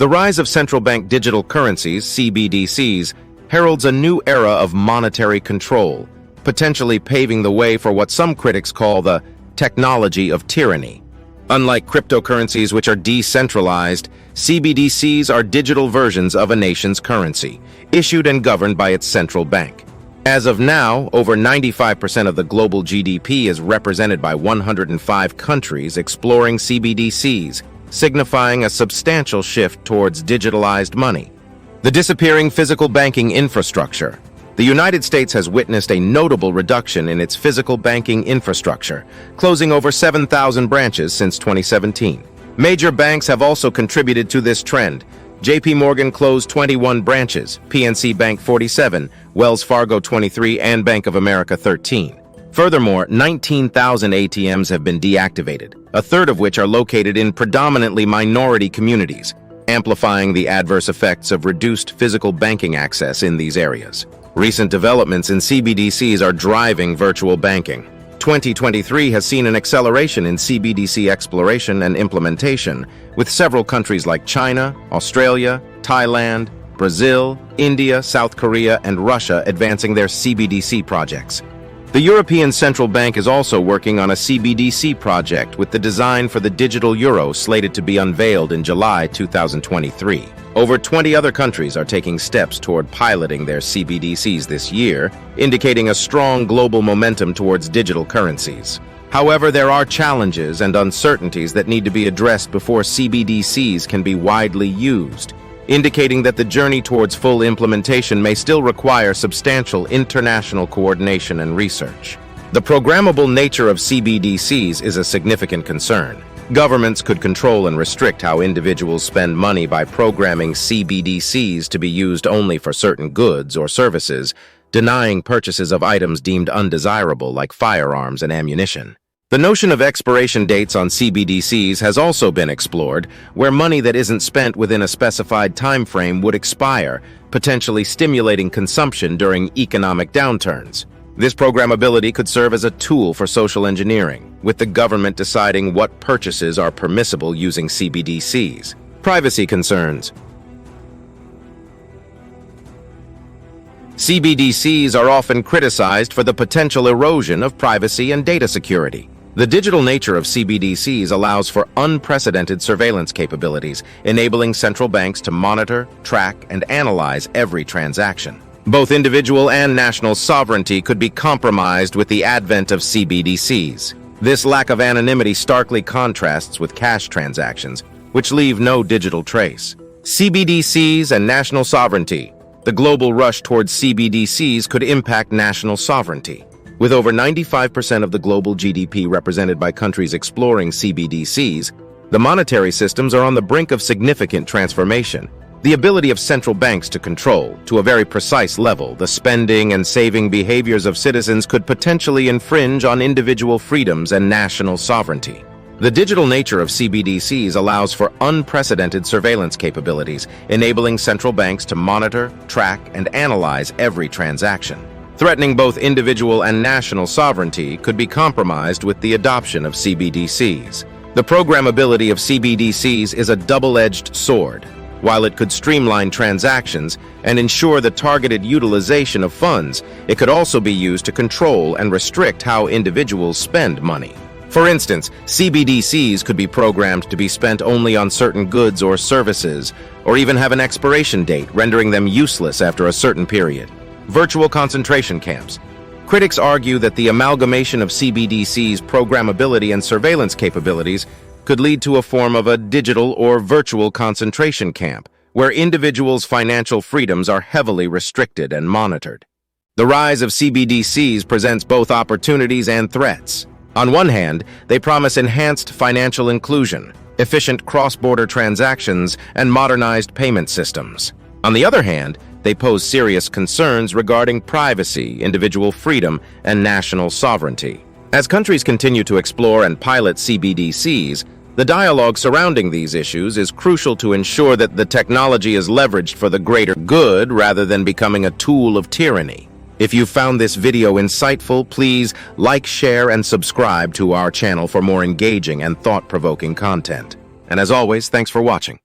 The rise of central bank digital currencies, CBDCs, heralds a new era of monetary control, potentially paving the way for what some critics call the technology of tyranny. Unlike cryptocurrencies, which are decentralized, CBDCs are digital versions of a nation's currency, issued and governed by its central bank. As of now, over 95% of the global GDP is represented by 105 countries exploring CBDCs, signifying a substantial shift towards digitalized money. The disappearing physical banking infrastructure. The United States has witnessed a notable reduction in its physical banking infrastructure, closing over 7,000 branches since 2017. Major banks have also contributed to this trend. JP Morgan closed 21 branches, PNC Bank 47, Wells Fargo 23, and Bank of America 13. Furthermore, 19,000 ATMs have been deactivated, a third of which are located in predominantly minority communities, amplifying the adverse effects of reduced physical banking access in these areas. Recent developments in CBDCs are driving virtual banking. 2023 has seen an acceleration in CBDC exploration and implementation, with several countries like China, Australia, Thailand, Brazil, India, South Korea, and Russia advancing their CBDC projects. The European Central Bank is also working on a CBDC project with the design for the digital euro slated to be unveiled in July 2023. Over 20 other countries are taking steps toward piloting their CBDCs this year, indicating a strong global momentum towards digital currencies. However, there are challenges and uncertainties that need to be addressed before CBDCs can be widely used, indicating that the journey towards full implementation may still require substantial international coordination and research. The programmable nature of CBDCs is a significant concern. Governments could control and restrict how individuals spend money by programming CBDCs to be used only for certain goods or services, denying purchases of items deemed undesirable like firearms and ammunition. The notion of expiration dates on CBDCs has also been explored, where money that isn't spent within a specified time frame would expire, potentially stimulating consumption during economic downturns. This programmability could serve as a tool for social engineering, with the government deciding what purchases are permissible using CBDCs. Privacy concerns. CBDCs are often criticized for the potential erosion of privacy and data security. The digital nature of CBDCs allows for unprecedented surveillance capabilities, enabling central banks to monitor, track, and analyze every transaction. Both individual and national sovereignty could be compromised with the advent of CBDCs. This lack of anonymity starkly contrasts with cash transactions, which leave no digital trace. CBDCs and national sovereignty. The global rush towards CBDCs could impact national sovereignty. With over 95% of the global GDP represented by countries exploring CBDCs, the monetary systems are on the brink of significant transformation. The ability of central banks to control, to a very precise level, the spending and saving behaviors of citizens could potentially infringe on individual freedoms and national sovereignty. The digital nature of CBDCs allows for unprecedented surveillance capabilities, enabling central banks to monitor, track, and analyze every transaction. Threatening both individual and national sovereignty could be compromised with the adoption of CBDCs. The programmability of CBDCs is a double-edged sword. While it could streamline transactions and ensure the targeted utilization of funds, it could also be used to control and restrict how individuals spend money. For instance, CBDCs could be programmed to be spent only on certain goods or services, or even have an expiration date, rendering them useless after a certain period. Virtual concentration camps. Critics argue that the amalgamation of CBDCs' programmability and surveillance capabilities could lead to a form of a digital or virtual concentration camp, where individuals' financial freedoms are heavily restricted and monitored. The rise of CBDCs presents both opportunities and threats. On one hand, they promise enhanced financial inclusion, efficient cross-border transactions, and modernized payment systems. On the other hand, they pose serious concerns regarding privacy, individual freedom, and national sovereignty. As countries continue to explore and pilot CBDCs, the dialogue surrounding these issues is crucial to ensure that the technology is leveraged for the greater good rather than becoming a tool of tyranny. If you found this video insightful, please like, share, and subscribe to our channel for more engaging and thought-provoking content. And as always, thanks for watching.